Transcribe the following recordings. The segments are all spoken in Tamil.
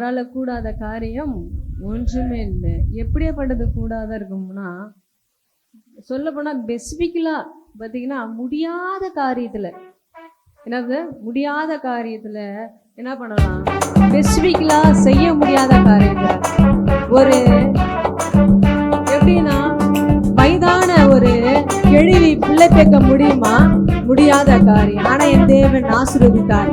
அவரால் கூடாத காரியம் ஒன்றுமே இல்லை. எப்படியாப்பட்டது கூடாத இருக்கும்னா, சொல்ல போனால் ஸ்பெசிஃபிக்கலாக பார்த்தீங்கன்னா முடியாத காரியத்தில், என்னது முடியாத காரியத்தில் என்ன பண்ணலாம், ஸ்பெசிஃபிக்கலாக செய்ய முடியாத காரியத்தில் ஒரு எப்படின்னா, வயதான ஒரு எழிலி பிள்ளை பெக்க முடியுமா? முடியாத காரியம். ஆனா என் தேவன் ஆசீர்வதித்தார்.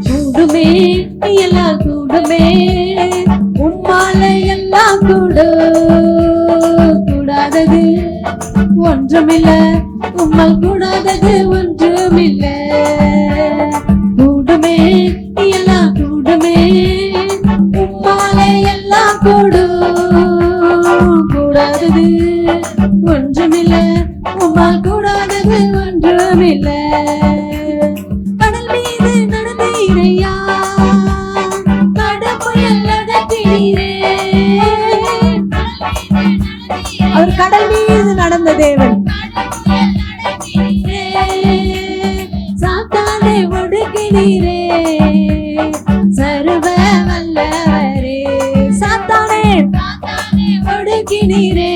கூடுமே எல்லாம் கூடுமே, உம்மால எல்லாம் கூடாதது ஒன்றுமில்ல, உம்மால் கூடாதது ஒன்றுமில்ல. கூடுமே எல்லாம் கூடுமே, உம்மால எல்லாம் கூடாதது ஒன்றுமில்ல, உம்மால் கூடாதது ஒன்றுமில்ல. கடல் மீது நடந்தீரையா, கடற்புயல் அடக்கினீரே. அவர் கடல் மீது நடந்த தேவன். சாத்தானை ஒடுக்கினீரே, சர்வ வல்லவரே. சாத்தானை ஒடுக்கினீரே,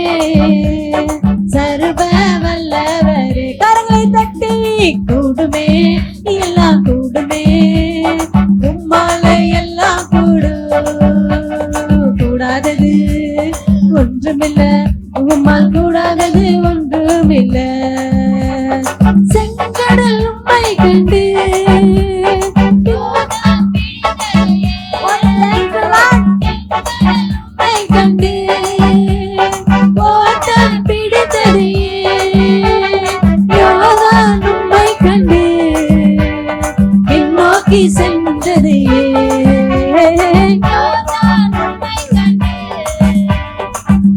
சர்வ வல்லவரே. கரங்களை தட்டி கூடுமே எல்லாம் கூடுமே, உம்மால எல்லாம் கூடாதது ஒன்றுமில்ல, உம்மால் கூடாதது ஒன்றுமில்ல. செங்கடல் உம்மை கண்டு கண்டு ஓட்டம் பிடித்ததையே, யோர்தான் உம்மை கண்டு பின்னோக்கி சென்றதையே,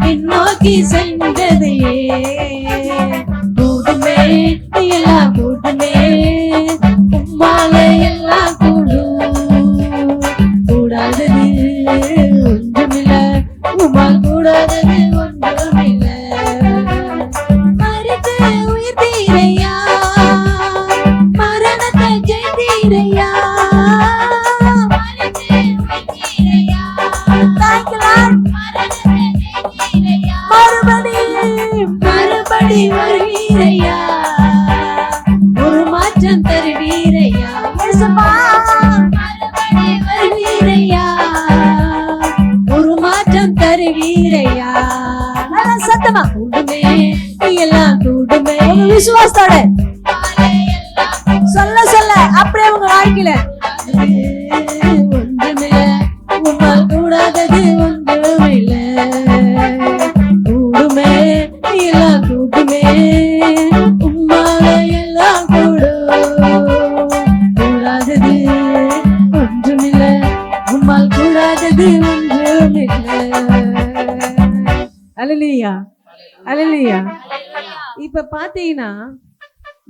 பின்னோக்கி சென்றதையே. கூடுமே எல்லாம் கூடுமே, உம்மால எல்லாம் கூடாதது ஒன்றுமில்ல, உம்மால் கூடாதது ஒன்றுமில்ல. மரித்து உயிர்த்தீரையா, மரணத்தை ஜெயித்தீரையா, மறுபடி வருவீரையா, ஒரு மாற்றம் தருவீரையா, மறுபடி வருவீரையா, ஒரு மாற்றம் தருவீரையா. நல்லா சத்தமா கூடுமே எல்லாம் கூடுமே. விசுவாசத்தோட சொல்ல சொல்ல அப்படியே உங்க வாழ்க்கையில ஒன்றுமில்ல, உம்மால் கூடாதது ஒன்றுமில்ல. கூடுமே எல்லாம் கூடுமே, உம்மால எல்லாம் கூடாதது ஒன்றுமில்ல, உம்மால் கூடாதது ஒன்றுமில்ல. அல்லேலூயா அல்லேலூயா. இப்ப பாத்தீங்கன்னா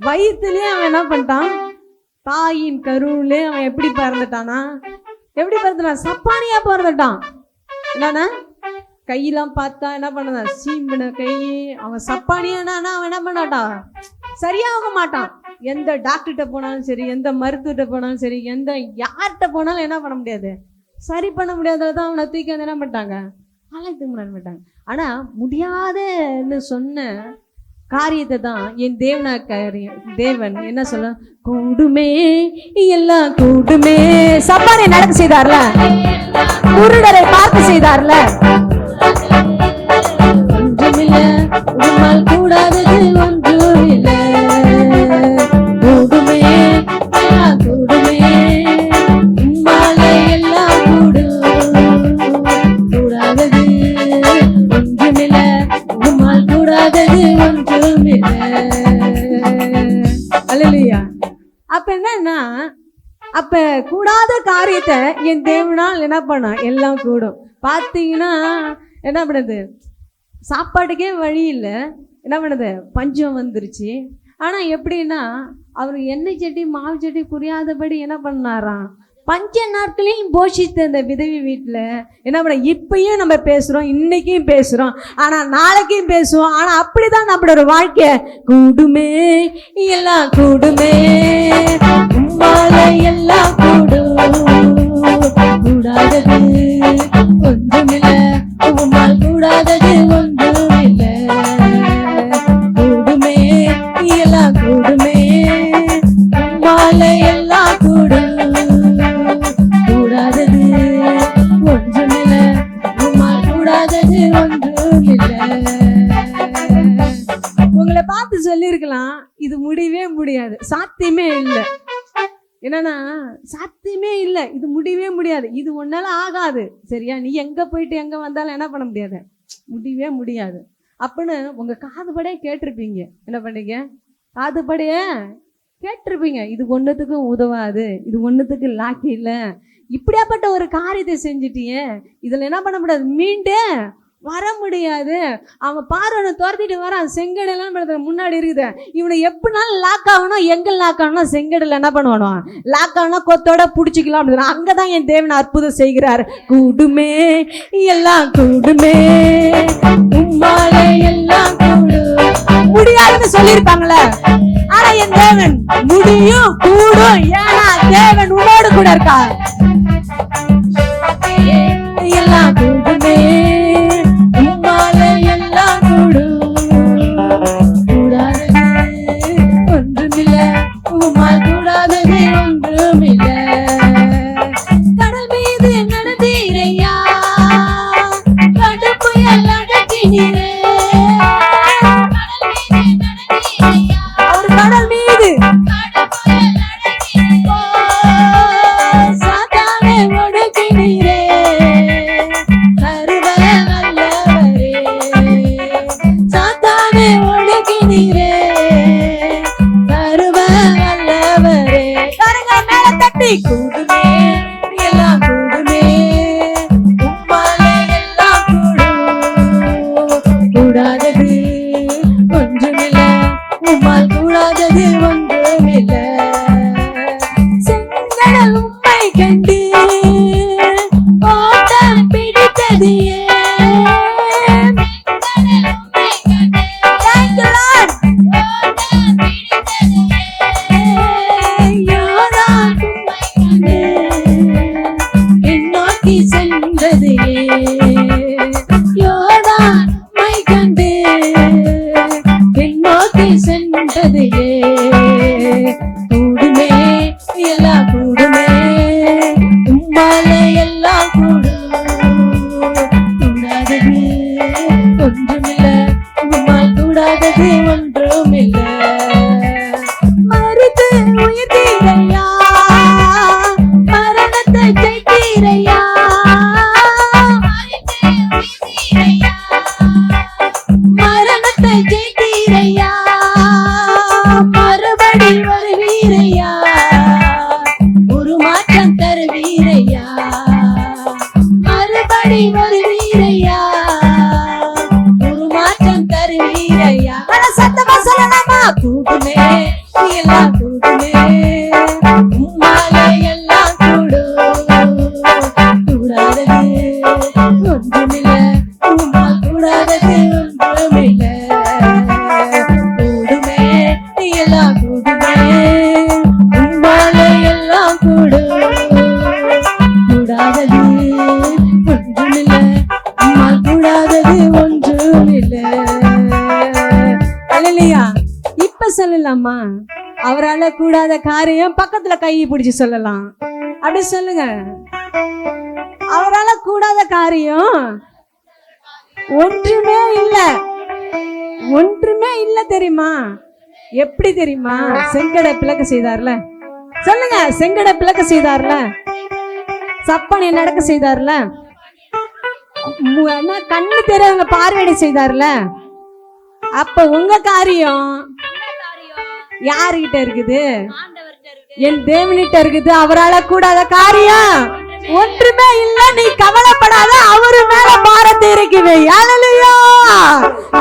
வயிற்றுலயே அவன் என்ன பண்ணிட்டான், தாயின் கருவிலே அவன் எப்படி பிறந்துட்டானா, எப்படி பிறந்துட்டான், சப்பானியா பிறந்துட்டான். என்னன்னா கையெல்லாம் பார்த்தா என்ன பண்ணதான், சீம்பின கை. அவன் சப்பானியானா அவன் என்ன பண்ணாட்டான், சரியாக மாட்டான். எந்த டாக்டர்கிட்ட போனாலும் சரி, எந்த மருத்துவர்கிட்ட போனாலும் சரி, எந்த யார்கிட்ட போனாலும் என்ன பண்ண முடியாது, சரி பண்ண முடியாததான் அவனை தூக்கி வந்து என்ன பண்ணிட்டாங்க, ஆலயத்துக்கு முன்னாடி பண்ணிட்டாங்க. ஆனா முடியாதன்னு சொன்ன காரியத்தை தான் என் தேவன் என்ன சொல்ல, கூடுமே எல்லாம் கூடுமே. சப்பானை நடக்க செய்தார்ல, குருடரை பார்த்து செய்தார்ல, ஒன்றுமில்ல, உம்மால் கூடாதது ஒன்றுமில்ல. கூடுமே எல்லாம் கூடுமே, உம்மால எல்லாம் கூடாதது ஒன்றுமில்ல, உம்மால் கூடாதது ஒன்றுமில்ல. அல்லேலூயா. அப்ப என்னன்னா, அப்ப கூடாத காரியத்தை என் தேவனால் என்ன பண்ண எல்லாம் கூடும். பார்த்தீங்கன்னா என்ன பண்ணுது, சாப்பாட்டுக்கே வழி இல்லை, என்ன பண்ணுது, பஞ்சம் வந்துருச்சு. ஆனால் எப்படின்னா அவர் எண்ணெய் சட்டி மாவு சட்டி புரியாதபடி என்ன பண்ணாராம், பஞ்ச நாட்களையும் போஷித்த அந்த விதவி வீட்டுல என்ன பண்ண, இப்பயும் நம்ம பேசுறோம், இன்னைக்கும் பேசுறோம், ஆனா நாளைக்கும் பேசுவோம். ஆனா அப்படிதான் நம்மளோட வாழ்க்கை. கூடுமே எல்லாம் கூடுமே, உம்மால எல்லாம் கூடும், கூடாதது ஒன்றுமில்ல, உம்மால் கூடாதது ஒன்றுமில்ல. கூடுமே எல்லாம் கூடுமே, உம்மால எல்லாம் கூடும், கூடாதது ஒன்றுமில்ல, உம்மால் கூடாதது ஒன்றுமில்ல. உங்களை பார்த்து சொல்லியிருக்கலாம், இது முடியவே முடியாது, சாத்தியமே இல்லை. என்னன்னா சாத்தியமே இல்லை, இது முடியவே முடியாது, இது ஒன்னால ஆகாது. சரியா, நீ எங்க போயிட்டு எங்க வந்தாலும் என்ன பண்ண முடியாது, முடியவே முடியாது அப்படின்னு உங்க காதுபடியே கேட்டிருப்பீங்க. என்ன பண்ணீங்க, காதுபடியே கேட்டிருப்பீங்க, இது ஒன்றுத்துக்கும் உதவாது, இது ஒன்றுத்துக்கு லாக்கி இல்லை, இப்படியாப்பட்ட ஒரு காரியத்தை செஞ்சுட்டிய, இதில் என்ன பண்ண முடியாது, மீண்டு வர முடியாது. அவன் பார்வனை துரத்திட்டு வரான், செங்கடெல்லாம் முன்னாடி இருக்குது. இவனை எப்படினாலும் லாக் ஆகணும், எங்கே லாக் ஆகணும், செங்கடல என்ன பண்ணுவானோ லாக் ஆகணும், கொத்தோட பிடிச்சிக்கலாம் அப்படின்னு. அங்கதான் என் தேவன் அற்புதம் செய்கிறார். கூடுமே எல்லாம் கூடுமே, உம்மால எல்லாம் கூடும். முடியாதுன்னு சொல்லியிருப்பாங்களே, ஆனா என் தேவன் முடியும், கூடும். ஏன்னா தேவன் உன்னோடு கூட இருக்கார். எல்லாம் கூடுமே, உம்மால எல்லாம் கூடும், கூடாதது ஒன்றுமில்ல, உம்மால் கூடாதது ஒன்றுமில்ல. கடல் மீது நடந்தீரையா, கடுப்புயல் அடக்கினீரே. கடல் மீது சாத்தானை ஒடுக்கினீரே, சர்வ வல்லவரே. சாத்தானை ஒடுக்கினீரே, சர்வ வல்லவரே. கரங்கள் மேல தட்டி கூடுமே எல்லாம் கூடுமே, உம்மால எல்லாம் கூடும், கூடாதது ஒன்றுமில்ல, உம்மால் கூடாதது ஒன்றுமில்ல. செங்கடல் உம்மை கண்டு ஓட்டம் பிடித்தது நோக்கி சென்றது, யோர்தான் உம்மை கண்டு நோக்கி சென்றது. கூடுமே எல்லாம் கூடுமே, உம்மால எல்லாம் கூடும், கூடாதது ஒன்றுமில்ல, உம்மால் கூடாதது ஒன்றுமில்ல. மறுத்து உயிர்த்தீரையா, மரணத்தை ஜெயித்தீரையா, மரணத்தை ஜெயித்தீரையா, மறுபடி வருவீரையா, ஒரு மாற்றம் தருவீரையா, மறுபடி வருவீரையா, ஒரு மாற்றம் தருவீரையா. சத்தமா சொல்லலாமா, கூடுமே எல்லாம் கூடுமே, உம்மால எல்லாம் கூடும், கூடாதது ஒன்றுமில்ல, உம்மால் கூடாதது ஒன்றுமில்ல. கூடுமே எல்லாம் கூடுமே, உம்மால எல்லாம் கூடும், கூடாதது ஒன்றுமில்ல, உம்மால் கூடாதது ஒன்றுமில்ல. அல்லேலூயா. இப்ப சொல்லலாமா, அவரால கூடாத காரியம் பக்கத்துல கையை பிடிச்சு சொல்லலாம். அப்படி சொல்லுங்க, அவரால கூடாத காரியம் ஒன்றுமே இல்ல, ஒன்றுமே இல்ல. தெரியுமா, எப்படி தெரியுமா, செங்கடை பிளக்க செய்தார்ல. சொல்லுங்க, செங்கடை பிளக்க செய்தார்ல, சப்பனை நடக்க செய்தார்ல, கண்ணு தெரியவங்க பார்வையிட செய்தார்ல. அப்ப உங்க காரியம் யாருகிட்ட இருக்குது, என் தேவனிட்ட இருக்குது. அவரால கூடாத காரியம் ஒன்றுமே இல்ல. நீ கவலைப்படாத, அவரு மேல பாரத்தை இறக்குவே. அல்லேலூயா.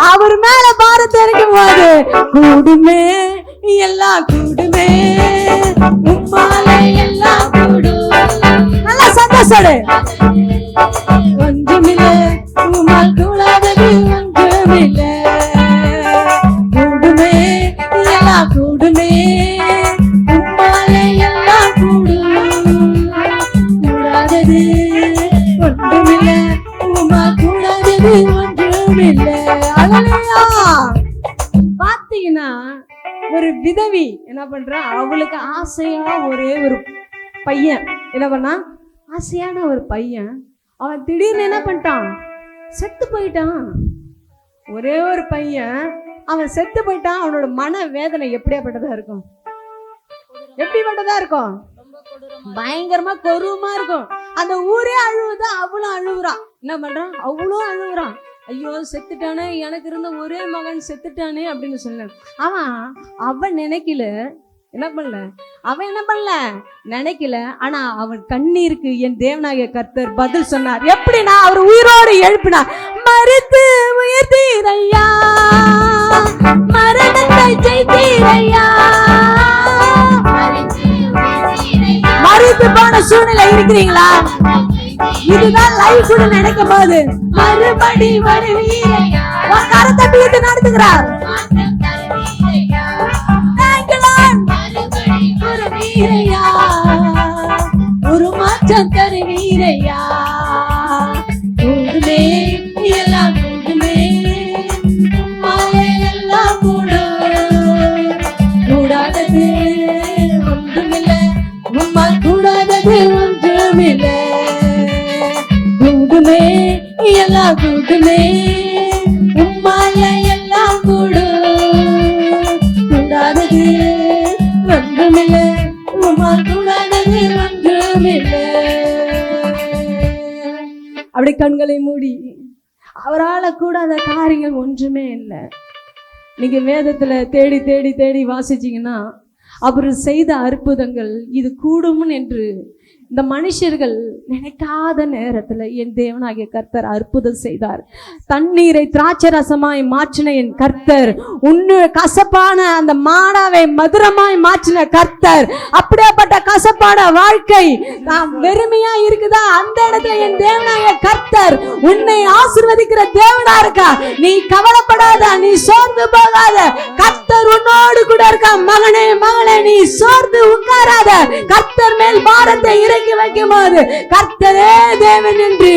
அவர் மேல பாரத்தை இறக்கும் போது கூடுமே எல்லாம் கூடுமே, உம்மால எல்லாம் கூடும், சொல்லு. ஒன்றுமில்ல உம்மால் கூடாதது ஒன்றுமில்ல. கூடுமே எல்லாம் கூடுமே, உம்மாலே எல்லாம் கூடும். கூடாதது ஒன்றுமில்ல, உம்மால் கூடாதது ஒன்றுமில்ல. அல்லேலூயா. பாத்தீங்கன்னா ஒரு விதவி என்ன பண்றா, அவளுக்கு ஆசையா ஒரே ஒரு பையன் என்ன பண்ணா, ஆசையான ஒரு பையன். அவன் திடீர்னு என்ன பண்ணிட்டான், செத்து போயிட்டான். ஒரே ஒரு பையன், அவன் செத்து போயிட்டான். அவனோட மன வேதனை எப்படியாப்பட்டதா இருக்கும், எப்படிப்பட்டதா இருக்கும், பயங்கரமா கொடூரமா இருக்கும். அந்த ஊரே அழுவுதா, அவளும் அழுகுறான். என்ன பண்றான், அவளும் அழுகுறான். ஐயோ செத்துட்டானே, எனக்கு இருந்த ஒரே மகன் செத்துட்டானே அப்படின்னு சொன்ன. அவன் நினைக்கல, என்ன பண்ணல, அவன் என்ன பண்ணல நினைக்கல. ஆனா அவன் கண்ணீருக்கு என் தேவனாகிய கர்த்தர் பதில் சொன்னார். எப்படின்னா, அவர் உயிரோடு எழுப்பினார். மரித்து உயிர்த்தீரையா, மரணத்தை செய்தீரையா. மரித்து போன சூழ்நிலை இருக்கிறீங்களா? இதுதான் லைஃப் கூட நினைக்கும் போது மறுபடி வருவீரையா. கரத்தை பிடித்து நடத்துகிறார். ஒரு மாற்றம் தருவீரையா. கூடுமே எல்லாம் கூடுமே, எல்லாம் கூடும். கூடாதது ஒன்றுமில்லை, உம்மா கூடாதது ஒன்றுமில்லை. கூடுமே எல்லாம் கூடுமே, உம்மால எல்லாம் கூடும். கூடாதது ஒன்றுமில்லை, உம்மால் கூடாதது ஒன்றுமில்லை. அப்படி கண்களை மூடி, அவரால் கூடாத காரியங்கள் ஒன்றுமே இல்லை. நீங்க வேதத்துல தேடி தேடி தேடி வாசிச்சீங்கன்னா, அவர் செய்த அற்புதங்கள் இது கூடும் என்று இந்த மனுஷர்கள் நினைக்காத நேரத்துல என் தேவனாகிய கர்த்தர் அற்புதம் செய்தார். தண்ணீரை திராட்சை ரசமாய் மாற்றின என் கர்த்தர், உன்னு கசப்பான அந்த மாடாவை மதுரமாய் மாற்றின கர்த்தர். அப்படியேப்பட்ட கசப்பான வாழ்க்கை வெறுமையா இருக்குதா, அந்த இடத்துல என் தேவனாகிய கர்த்தர் உன்னை ஆசீர்வதிக்கிற தேவனா இருக்கா. நீ கவலைப்படாத, நீ சோர்ந்து போகாத, கர்த்தர் உன்னோடு கூட இருக்கா. மகனே மகளே, நீ சோர்ந்து உட்காராத. கர்த்தர் மேல் பாரத்தை இறக்கி வைக்கும் போது கர்த்தரே தேவன் என்று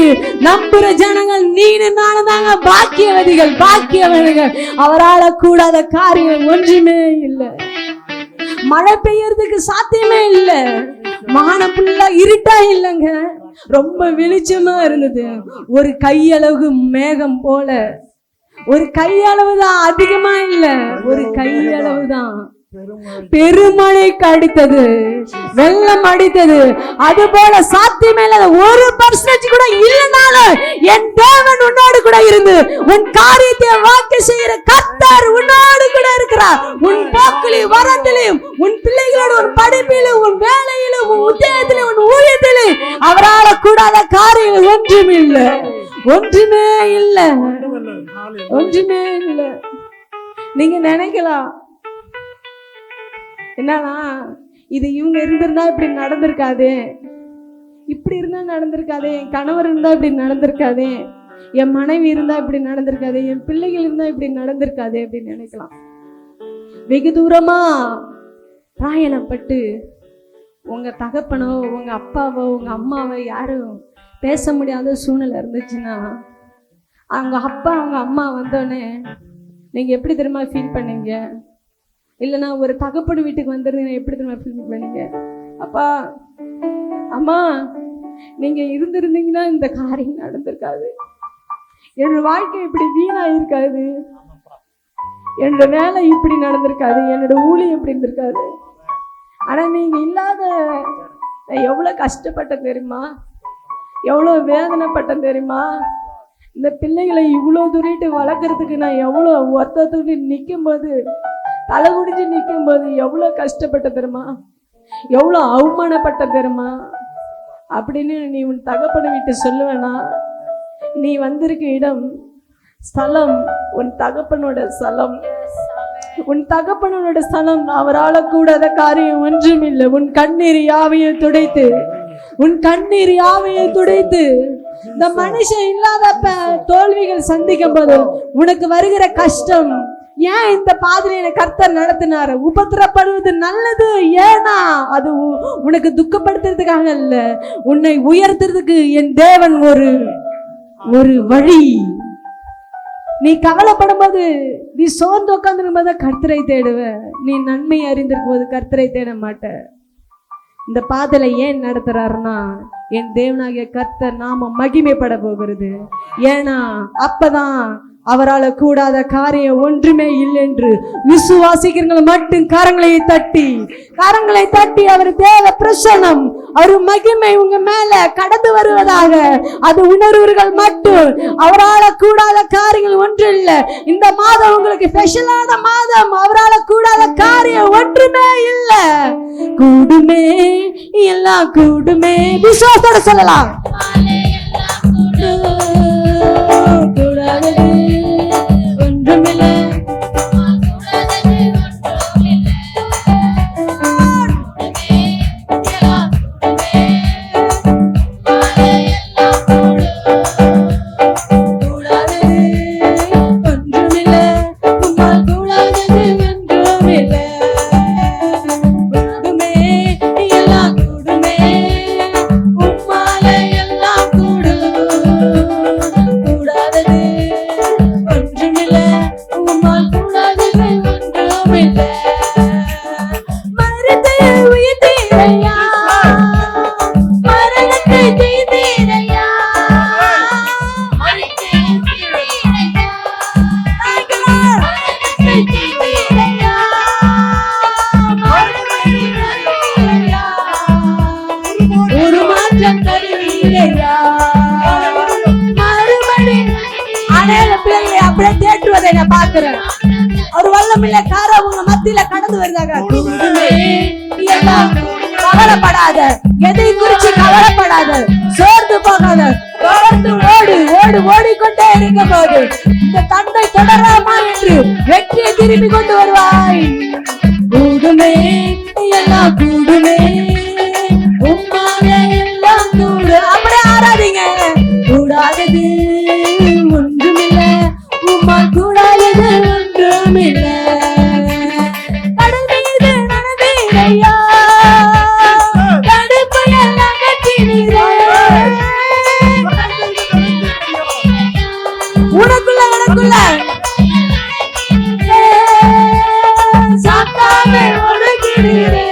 நம்புற ஜனங்கள் நீனு நானும் தாங்க பாக்கியவதிகள், பாக்கியவதிகள். அவரால் கூடாத காரியம் ஒன்றுமே இல்லை. மழை பெய்யறதுக்கு சாத்தியமே இல்லை. வானம் ஃபுல்லா இருட்டா இல்லைங்க, ரொம்ப வெளிச்சமா இருந்தது. ஒரு கையளவு மேகம் போல, ஒரு கையளவு தான், அதிகமா இல்ல, ஒரு கையளவு தான். பெருமழை அடித்தது, வெள்ளம் அடித்தது. அது போல சாத்தியமே இல்லாத 1% கூட இல்லைனாலும் என் தேவன் உன்னோடு கூட இருந்து உன் காரியத்தை வாக்கு செய்கிற கர்த்தர் உன்னோடு கூட இருக்கிறார். உன் போக்கிலும் வரத்திலும், உன் பிள்ளைகளோட உன் படிப்பிலும், உன் வேலையிலும், உன் உத்தியோகத்திலும், உன் ஊழியத்திலும் அவரால் கூடாத காரியங்கள் ஒன்றுமே இல்லை, ஒன்றுமே இல்லை, ஒன்றுமே இல்லை. நீங்க நினைக்கலாம் என்னன்னா, இது இவங்க இருந்திருந்தா இப்படி நடந்திருக்காது, இப்படி இருந்தா நடந்திருக்காது, என் கணவர் இருந்தா இப்படி நடந்திருக்காது, என் மனைவி இருந்தா இப்படி நடந்திருக்காது, என் பிள்ளைகள் இருந்தா இப்படி நடந்திருக்காது அப்படின்னு நினைக்கலாம். வெகு தூரமா ராயணப்பட்டு உங்க தகப்பனோ, உங்க அப்பாவோ, உங்க அம்மாவோ யாரும் பேச முடியாத சூழ்நிலை இருந்துச்சுன்னா, அவங்க அப்பா அவங்க அம்மா வந்தோடனே நீங்க எப்படி தெரியுமா ஃபீல் பண்ணீங்க? இல்லைன்னா ஒரு தகப்பன் வீட்டுக்கு வந்துருந்தீங்கன்னா எப்படி தெரியுமா ஃபீல் பண்ணீங்க? அப்பா அம்மா நீங்க இருந்திருந்தீங்கன்னா இந்த காரியம் நடந்திருக்காது, என்னோட வாழ்க்கை இப்படி வீணாயிருக்காது, என்னோட வேலை இப்படி நடந்திருக்காது, என்னோட ஊழியம் இப்படி இருந்திருக்காது. ஆனா நீங்க இல்லாத நான் எவ்வளவு கஷ்டப்பட்டேன் தெரியுமா, எவ்வளவு வேதனைப்பட்டேன் தெரியுமா. இந்த பிள்ளைகளை இவ்வளவு தூரிட்டு வளர்க்கறதுக்கு நான் எவ்வளவு ஒருத்தருக்கு நிற்கும் போது, தலை குடிஞ்சு நிற்கும் போது எவ்வளவு கஷ்டப்பட்ட தெரியுமா, எவ்வளவு அவமானப்பட்ட தெரியுமா அப்படின்னு நீ உன் தகப்பனை விட்டு சொல்லுவேனா? நீ வந்திருக்க இடம், ஸ்தலம் உன் தகப்பனோட ஸ்தலம், உன் தகப்பனோட ஸ்தலம். அவரால் கூடாத காரியம் ஒன்றும் இல்லை. உன் கண்ணீர் யாவையும் துடைத்து உன் கண்ணீர் யாவையை துடைத்து. இந்த மனுஷன் இல்லாதப்ப தோல்விகள் சந்திக்கும் போது உனக்கு வருகிற கஷ்டம், ஏன் இந்த பாதையில கர்த்தர் நடத்தினாரு? உபத்திரப்படுவது நல்லது. ஏன்னா அது உனக்கு துக்கப்படுத்துறதுக்காக இல்ல, உன்னை உயர்த்துறதுக்கு என் தேவன் ஒரு வழி. நீ கவலைப்படும் போது, நீ சோர்ந்து உட்காந்துருக்கும் போது கர்த்தரை தேடுவ. நீ நன்மை அறிந்திருக்கும் போது கர்த்தரை தேட மாட்ட. இந்த பாதையில ஏன் நடத்துறாருன்னா, என் தேவனாகிய கர்த்தர் நாம மகிமைப்பட போகிறது. ஏன்னா அப்பதான் அவரால் கூடாத காரியம் ஒன்றுமே இல்லை என்று விசுவாசிக்கிறவங்க மட்டும் கரங்களை தட்டி அவர் தேவ பிரசன்னம், அவர் மகிமை உங்க மேல கடந்து வருவதாக அது உணர்வுகள் மட்டும். அவரால் கூடாத காரியங்கள் ஒன்று இல்லை. இந்த மாதம் உங்களுக்கு ஸ்பெஷலான மாதம். அவரால் கூடாத காரியம் ஒன்றுமே இல்லை. கூடுமே, எல்லாம் கூடுமே. விசுவாசத்தோட சொல்லலாம். அப்படியே தேற்றுவதை நான் பாக்குறேன். ஒரு வல்லமில்ல கார உங்க மத்தியில கடந்து வருதாக. கவலைப்படாத, எதை குறிச்சு கவலைப்படாத, சோர்ந்து போகாத, தொடர்ந்து ஓடிக்கொண்டே இருக்கும் போது இந்த தந்தை தொடராமா என்று வெற்றியை திரும்பி கொண்டு வருவாய். கூடுமே, எல்லாம் கூடுமே, உம்மால எல்லாம் கூடு. அப்படியே ஆராதிங்க. கூடாதது ஒன்றுமில்லை, உம்மால் கூடாதது ஒன்றுமில்லை. கடல் மீது நடந்தீரையா, தடுப்பையல் அகற்றினீரே. உனக்குள்ள சாத்தானை ஒடுக்கிறீரே.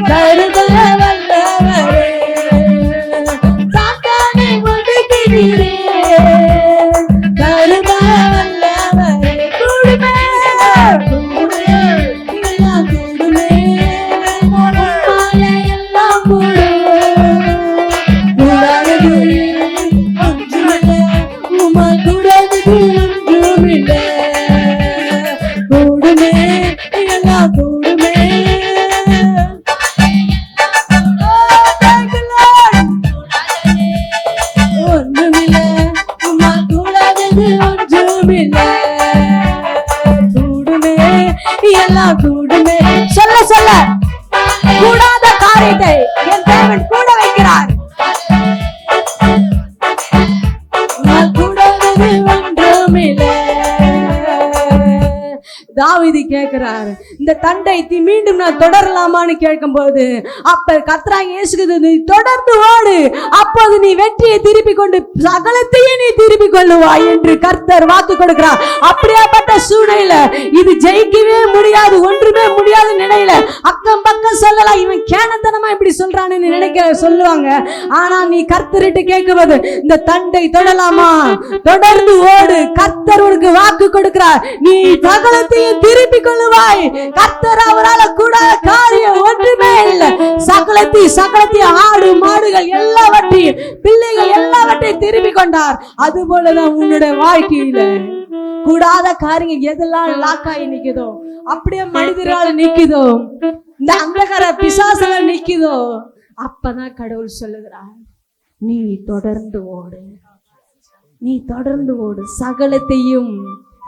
கருதல வல்லவரே, சாத்தானை ஒடுக்கிறீரே. சொல்ல கூடாத காரியத்தை என் தேவன் கூட வைக்கிறார். கூடாதது ஒன்றுமில்லை. தாவீது கேட்கிறார், இந்த தண்டை மீண்டும் நான் தொடரலாமான்னு கேட்கும் போது, அப்ப கர்த்தராகிய இயேசு, நீ தொடர்ந்து ஓடு, அப்போது நீ வெற்றியை திருப்பி கொண்டு சகலத்தையும் நீ திருப்பி கொள்ளுவாய் என்று கர்த்தர் வாக்கு கொடுக்கிறார். அப்படியாப்பட்ட சூழ்நிலையில இது ஜெயிக்கவே முடியாது, ஒன்றுமே முடியாத நிலையில அக்கம் பக்கம் சொல்லலாம், இவன் கேனத்தனமா இப்படி சொல்றான்னு நினைக்க சொல்லுவாங்க. ஆனா நீ கர்த்தரிட்டு கேட்கும்போது, இந்த தண்டை தொடலாமா, தொடர்ந்து ஓடு, கர்த்தர் உனக்கு வாக்கு கொடுக்கிறார், நீ சகலத்தையும் திருப்பி கொள்ளுவாய். கர்த்தர் அவரால் கூடாத காரியம் ஒன்றுமே இல்லை. சகலத்தையும் ஆடு மாடுகள் எல்லாவற்றையும் பிள்ளைகள் எல்லாவற்றையும் திருப்பி கொண்டார். அது போலதான் உன்னுடைய வாழ்க்கையில கூடாத காரியங்கள் எதெல்லாம் லாக்காயி நிக்குதோ, அப்படியே மனிதரால் நிக்குதோ, இந்த அந்தகார பிசாசுல நிக்குதோ, அப்பதான் கடவுள் சொல்லுகிறார், நீ தொடர்ந்து ஓடு, நீ தொடர்ந்து ஓடு, சகலத்தையும்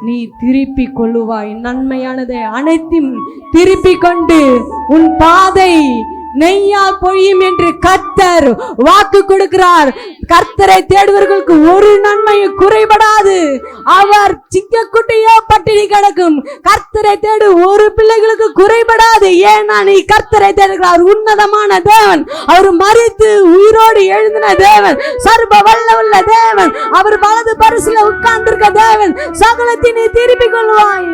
நீ திருப்பி கொள்ளுவாய். நன்மையானதை அனைத்தும் திருப்பி கொண்டு உன் பாதை நெய்யால் பொழியும் என்று கர்த்தர் வாக்கு கொடுக்கிறார். கர்த்தரை தேடுவர்களுக்கு ஒரு நன்மையும் குறைபடாது. அவர் சிங்கக்குட்டியோ பட்டினி கிடக்கும், கர்த்தரை தேடு ஒரு பிள்ளைகளுக்கு குறைபடாது. ஏன்னா நீ கர்த்தரை தேடுகிறார். உன்னதமான தேவன், அவர் மரித்து உயிரோடு எழுந்தின தேவன், சர்வ வல்லவுள்ள தேவன், அவர் வலது பரிசுல உட்கார்ந்திருக்க தேவன். சகலத்தை நீ திருப்பிக் கொள்வாய்.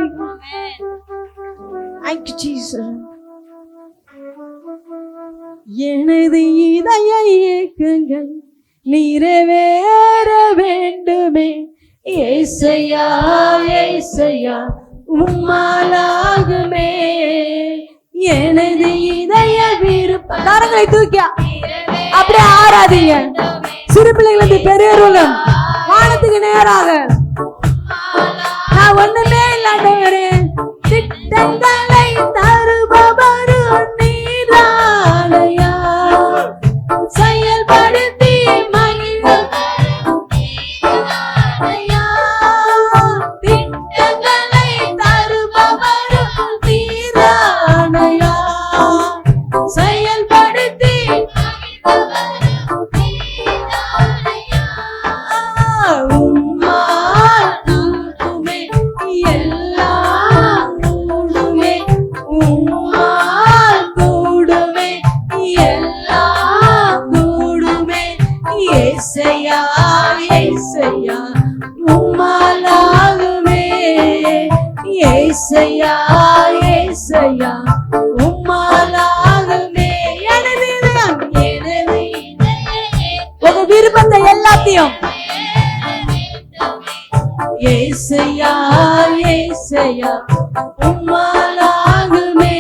எனது இதய ஏக்கங்கள் நிறைவேற வேண்டுமே. ஏசையா ஏசையா உம்மாலாகுமே. எனது இதய விருப்பம். கரங்களை தூக்கியா அப்படியே ஆராதீங்க. சிறு பிள்ளைகளுக்கு பெரியவர்களும் வானத்துக்கு நேராக. நான் ஒண்ணுமே இல்லாதவரே, திட்டங்களை தருபவர் நீதானையா. செயல்படுத்தி மகிழ்வையா. திட்டங்களை தருபவர் நீதானையா. செயல்படுத்தி ஏசையா ஏசையா உம்மாலாகுமே. உங்க விருப்பத்தை எல்லாத்தையும் ஏசையா ஏசையா உம்மாலாகுமே.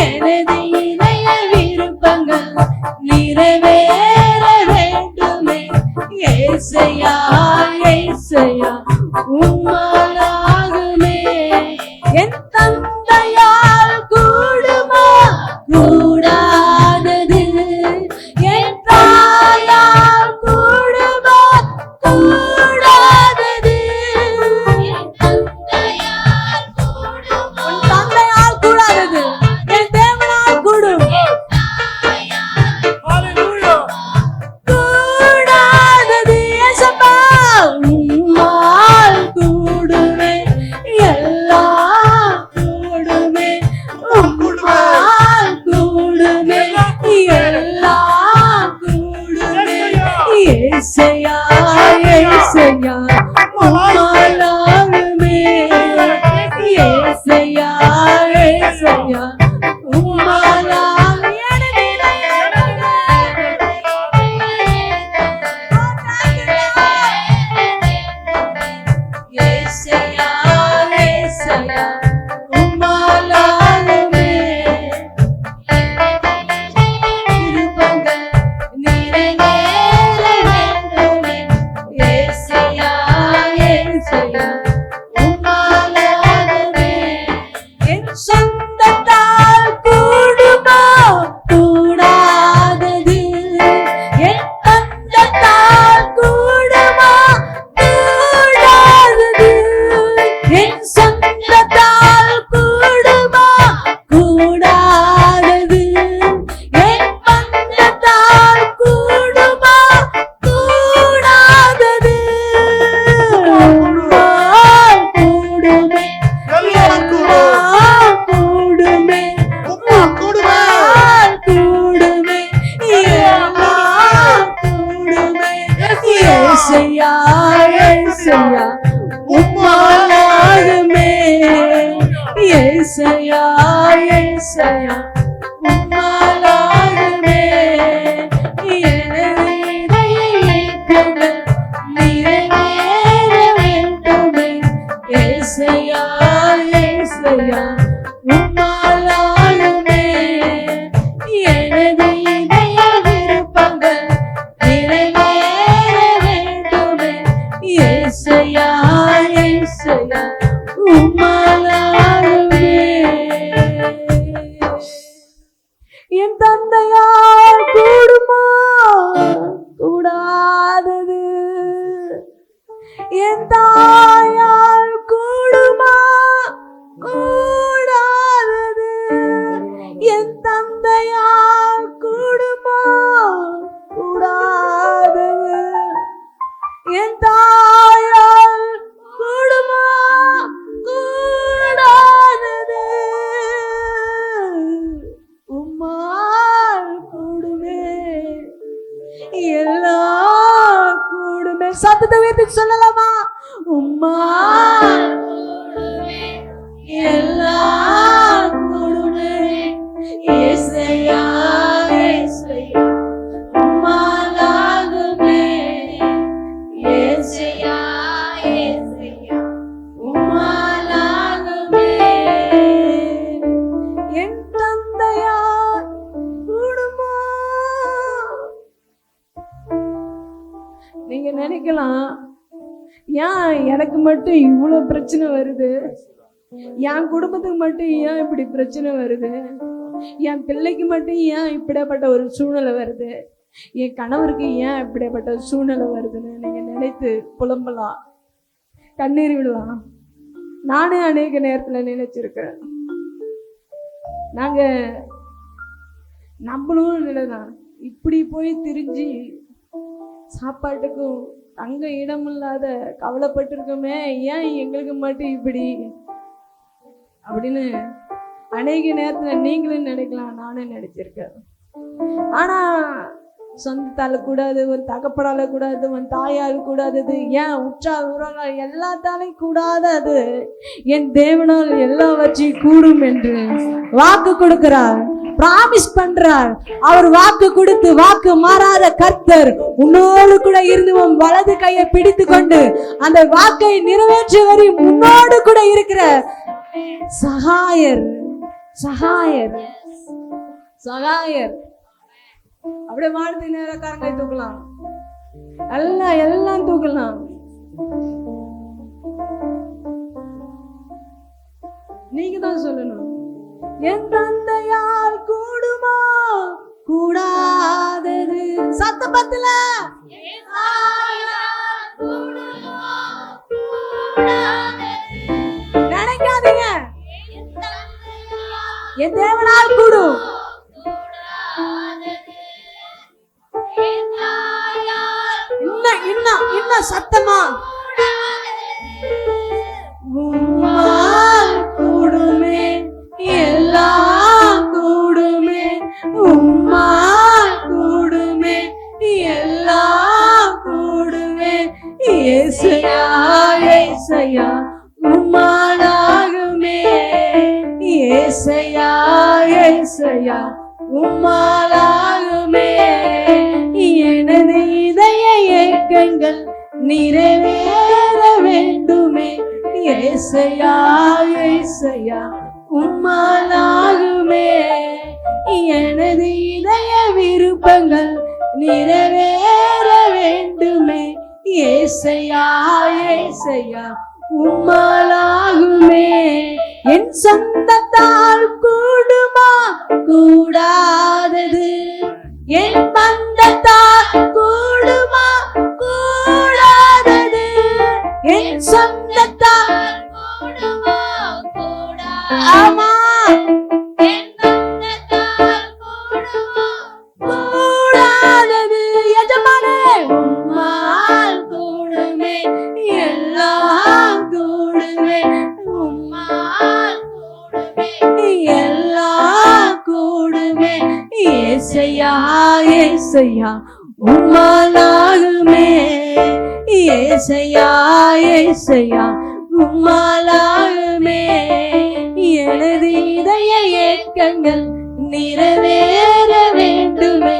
எனது இதய விருப்பங்கள் நிறைவேற வேண்டுமே. ஏசையா ஏசையா உம்மாலாகுமே. என் தந்தையால் கூடுமா கூடாதது, என் தாயால் கூடுமா கூடாதது. என் தந்தையால் கூடாதது என் தேவனால் கூடும். கூடாதது ஏசப்பா உம்மால் கூடுமே. எல்லாம் கூடுமே உம்மால் கூடுமே. எல்லாம் கூடுமே. ஏசையா ஏசையா உம்மாலாகுமே. ஏசையா ஏசையா உம்மாலாகுமே. ஏசையா ஏசையா உம்மாலாகுமே. விருப்பங்கள் நிறைவேற வேண்டுமே. ஏசையா ஏசையா உம்மாலாகுமே. என் சொந்தத்தால் கூடுமா கூடாதது, என் தந்தத்தால் கூடுமா கூடாதது. என் சொந்தத்தால் கூடுமா கூடாதது, என் பந்தத்தால் கூடுமா கூடாதது. உம்மால் கூடுமே. எல்லாம் கூடுமே. உம்மால் கூடுமே. எல்லாம் கூடுமே. ஏசையா ஏசையா உம்மாலாகுமே. ஏசையா ஏசையா உம்மாலாகுமே. எனது இதய ஏக்கங்கள் நிறைவேற வேண்டுமே. ஏசையா ஏசையா உம்மாலாகுமே. எனது இதய விருப்பங்கள் நிறைவேற வேண்டுமே. ஏசையா ஏசையா உம்மாலாகுமே. என் தந்தையால் கூடுமா கூடாதது, என் தாயால் கூடுமா கூடாதது. என் தந்தையால் சொல்லலாமா? உம்மால் கூடுமே எல்லாம் கூடுமே இயேசையா இயேசையா உம்மால் ஆகுமே இயேசையா இயேசையா உம்மால் ஆகுமே. என் தந்தையா கூடுமா? நீங்க நினைக்கலாம், ஏன் எனக்கு மட்டும் இவ்வளவு பிரச்சனை வருது, என் குடும்பத்துக்கு மட்டும் ஏன் இப்படி பிரச்சனை வருது, என் பிள்ளைக்கு மட்டும் ஏன் இப்படிப்பட்ட ஒரு சூழ்நிலை வருது, என் கணவருக்கு ஏன் இப்படிப்பட்ட ஒரு சூழ்நிலை வருதுன்னு நீங்க நினைத்து புலம்பலாம், கண்ணீர் விடலாம். நானே அநேக நேரத்துல நினைச்சிருக்கிறேன். நாங்க நம்மளும் நினைதான் இப்படி போய் திரிஞ்சு சாப்பாட்டுக்கும் தங்க இடமில்லாத கவலைப்பட்டிருக்கோமே, ஏன் எங்களுக்கு மட்டும் இப்படி அப்படின்னு அநேக நேரத்துல நீங்களும் நினைக்கலாம், நானும் நினைச்சிருக்கேன். ஆனா சொந்தத்தால கூடாது, ஒரு தகப்படால கூடாது, உன் தாயால் கூடாதது, ஏன் உற்றார் உறவால் எல்லாத்தாலையும் கூடாதது என் தேவனால் எல்லாவற்றையும் கூடும் என்று வாக்கு கொடுக்கிறார், பிராமிஸ் பண்றார். அவர் வாக்கு கொடுத்து வாக்கு மாறாத கர்த்தர் உன்னோடு கூட இருந்து உன் வலது கையை பிடித்து கொண்டு அந்த வாக்கை நிறைவேற்ற வரை உன்னோடு கூட இருக்கிற சகாயர் சகாயர் சகாயர். அப்படியே வாழ்த்து நேரம் கரங்கை தூக்கலாம், எல்லாம் தூக்கலாம். நீங்க தான் சொல்லணும், என் தந்தையால் கூடுமா கூடாதது. சத்தப்பத்துல நினைக்காதீங்க, என் தேவனால் கூடும். இன்னும் சத்தமா உம்மால் கூடுமே எல்லாம் கூடுமே உம்மால் கூடுமே எல்லாம் கூடுமே இயேசையா இயேசையா உம்மால் ஆகுமே இயேசையா இயேசையா உம்மால் ஆகுமே. எனது இதய ஏக்கங்கள் நிறைவேற வேண்டுமே இயேசையா இயேசையா உம்மால் ஆகுமே. எனது இதய விருப்பங்கள் நிறைவேற வேண்டுமே இயேசையா இயேசையா உம்மால் ஆகுமே. என் சொந்தத்தால் கூடுமா கூடாதது, என் பந்தத்தால் கூடுமா கூடாதது, என் சொந்தத்தால் கூடுமா கூடாதது. ஆமா, என் பந்தத்தால் கூடுமா கூடாதது. எஜமானே உம்மால் கூடுமே எல்லாம் கூடுமே உம்மால் கூடுமே எல்லாம் கூடுமே இயேசையா இயேசையா உம்மால் ஆகுமே இயேசையா இயேசையா உம்மால் ஆகுமே. எனது இதய ஏக்கங்கள் நிறைவேற வேண்டுமே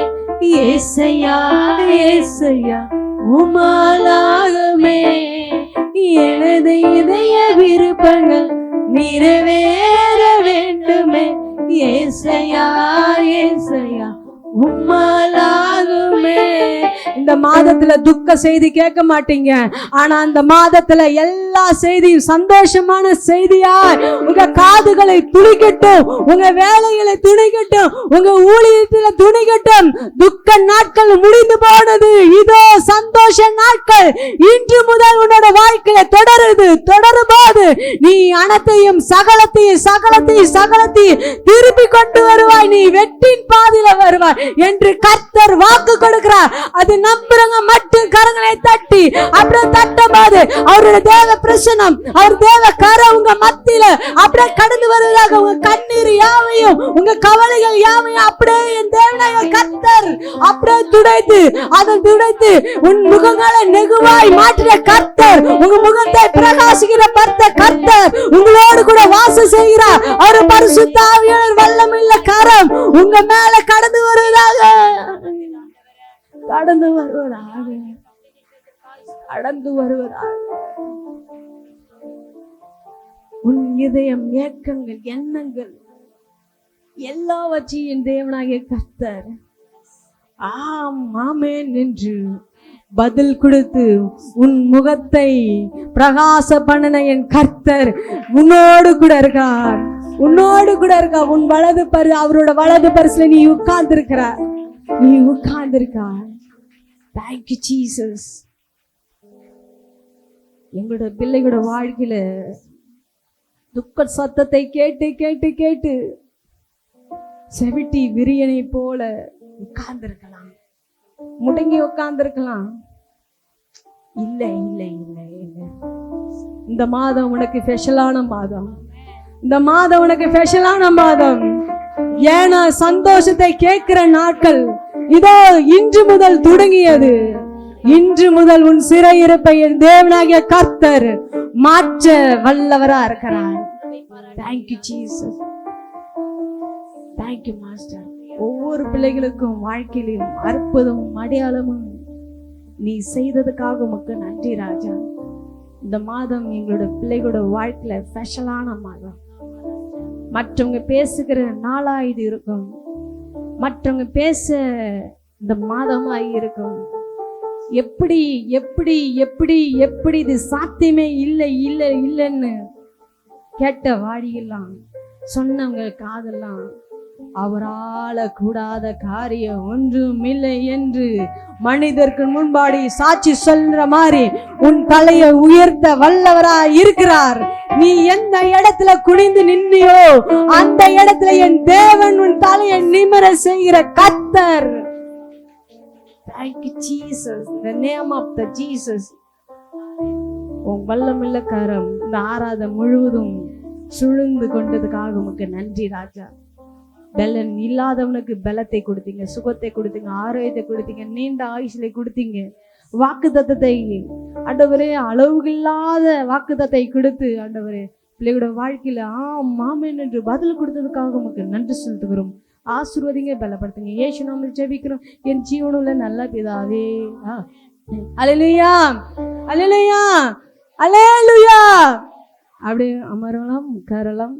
இயேசையா இயேசையா உம்மால் ஆகுமே. எனது இதய விருப்பங்கள் நிறைவேற வேண்டுமே இயேசையா இயேசையா உம்மால் ஆகுமே. இந்த மாதத்துல துக்க செய்தி கேட்க மாட்டீங்க, ஆனா அந்த மாதத்துல எல்லா செய்தியும் சந்தோஷமான செய்தியா உங்க காதுகளை துணிக்கட்டும், உங்க வேலைகளை துணிக்கட்டும், உங்க ஊழியத்துல துணிக்கட்டும். துக்க நாட்கள் முடிந்து போனது, இதோ சந்தோஷ நாட்கள் இன்று முதல் உன்னோட வாழ்க்கையில தொடரும்போது நீ அனைத்தையும் சகலத்தையும் சகலத்தையும் சகலத்தையும் திருப்பி கொண்டு வருவாய், நீ வெற்றின் பாதையில வருவாய் என்று கர்த்தர் வாக்கு கொடுக்கிறார். அது நம்புறவங்க மட்டும் கரங்களை தட்டி அப்படியே தட்டும் போது அவருடைய தேவ பிரசன்னம், அவர் தேவ கரம் உங்க உங்க மத்தியில அப்படியே கடந்து வருவதாக. உங்க கண்ணீர் யாவையும் உங்க கவலைகள் யாவையும் அப்படியே என் தேவனாய கர்த்தர் அப்படியே துடைத்து அதை துடைத்து உன் முகங்களை நெகுவாய் மாற்றிய கர்த்தர், உங்க முகத்தை பிரகாசிக்கிற கர்த்தர் உங்களோடு கூட வாசம் செய்கிறார். அவர் பரிசுத்த ஆவியானவர் வல்லமையுள்ள கரம் உங்க மேல கடந்து வருவதாக, கடந்து வருவதாக, கடந்து வருவதாக. உன் இதயம், ஏக்கங்கள், எண்ணங்கள் எல்லாவற்றையும் தேவனாகிய கர்த்தர் ஆமென் என்று பதில் கொடுத்து உன் முகத்தை பிரகாச பண்ணின என் கர்த்தர் உன்னோடு கூட இருக்கார், உன்னோடு கூட இருக்கா. உன் வலது அவரோட வலது பரிசுல நீ உட்கார்ந்து இருக்கிறார், நீ உட்கார்ந்து இருக்கார். Thank you Jesus. எங்களோட பிள்ளைகளோட வாழ்க்கையில துக்க சத்தத்தை கேட்டு கேட்டு கேட்டு செவிட்டி விரியனை போல உட்கார்ந்து இருக்கலாம், முடங்கி உட்கார்ந்து இருக்கலாம். இல்ல இல்ல இல்ல இல்ல, இந்த மாதம் உனக்கு ஸ்பெஷலான மாதம், இந்த மாதம் உனக்கு ஸ்பெஷலான மாதம். ஏன்னா சந்தோஷத்தை கேட்கிற நாட்கள் இதோ இன்று முதல் தொடங்கியது. இன்று முதல் உன் சிறையிருப்பை என் தேவனாகிய கர்த்தர் மாற்ற வல்லவரா இருக்கிறார். Thank you Jesus, thank you master. ஒவ்வொரு பிள்ளைகளுக்கும் வாழ்க்கையிலும் அற்புதமும் அடையாளமும் நீ செய்ததுக்காக உமக்கு நன்றி ராஜா. இந்த மாதம் எங்களோட பிள்ளைகளோட வாழ்க்கையில ஸ்பெஷலான மாதம். மற்றவங்க பேசுகிற நாளா இது இருக்கும், மற்றவங்க பேச இந்த மாதமா இருக்கும். எப்படி எப்படி எப்படி எப்படி இது சாத்தியமே இல்லை இல்லை இல்லைன்னு கேட்ட வாடியெல்லாம் சொன்னவங்க காதெல்லாம் அவரால கூடாத காரியம் ஒன்றும் இல்லை என்று மனிதருக்கு முன்பாடி சாட்சி சொல்ற மாதிரி உன் தலையை உயர்த்த வல்லவரா இருக்கிறார். நீ எந்த இடத்துல குனிந்து நின்னியோ அந்த இடத்துல என் தேவன் உன் தலையை நிமிர செய்கிற கர்த்தர். Thank you Jesus, the name of the Jesus. உன் வல்லமையுள்ள கரம் இந்த ஆராதனை முழுவதும் சுழ்ந்து கொண்டதுக்காக உமக்கு நன்றி ராஜா. பலன் இல்லாதவனுக்கு பலத்தை கொடுத்தீங்க, சுகத்தை கொடுத்தீங்க, ஆரோக்கியத்தை கொடுத்தீங்க, நீண்ட ஆயுஷலை கொடுத்தீங்க, வாக்குத்தத்தத்தை ஆண்டவரே அளவுகில்லாத வாக்குத்தத்தை கொடுத்து ஆண்டவரே பிள்ளைகளோட வாழ்க்கையில ஆமென் என்று பதில் கொடுத்ததுக்காக உமக்கு நன்றி செலுத்துகிறோம். ஆசீர்வதிங்க, பலப்படுத்துங்க. இயேசு நாமத்தில் ஜெபிக்கிறோம் என் ஜீவனுள்ள நல்ல பிதாவே. அல்லேலூயா அல்லேலூயா அல்லேலூயா. அப்படியே அமரலாம், உட்காரலாம்.